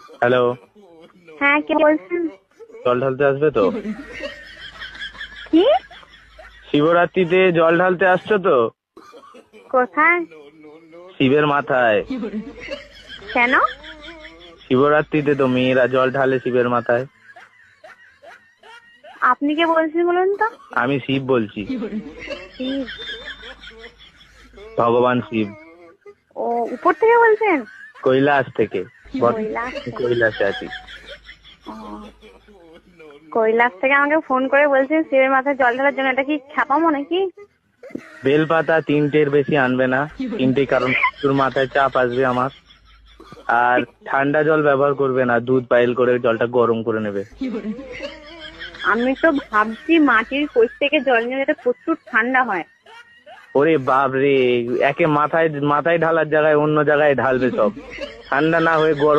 Hello, হ্যাঁ, কে বলছেন? জল ঢালতে আসবে তো? কি? শিবরাত্রিতে জল ঢালতে আসছো তো? কোথায়? শিবের মাথায়। কেন? শিবরাত্রিতে তো মেয়েরা জল ঢালে শিবের মাথায়। আপনি কে বলছেন বলুন তো? আমি শিব বলছি, শিব? ভগবান শিব। ও, উপর থেকে বলছেন? কৈলাস থেকে। কৈলাস থেকে? কৈলাসে আছি। ও, কৈলাস থেকে আমাকে ফোন করে বলছেন শিবের মাথায় জল ঢালার জন্য। এটা কি খ্যাপামো নাকি? বেলপাতা 3টের বেশি আনবে না। 3টে, কারণ তোর মাথায় চাপ আসবে আমার। আর ঠান্ডা জল ব্যবহার করবে না, দুধ পাইল করে জলটা গরম করে নেবে। আমি তো ভাবছি মাটির কোষ থেকে জল নিয়ে যেটা প্রচুর ঠান্ডা হয়। ওরে বাপ রে, একে মাথায় মাথায় ঢালার জায়গায় অন্য জায়গায় ঢালবে সব। ঠান্ডা না হয়ে গরম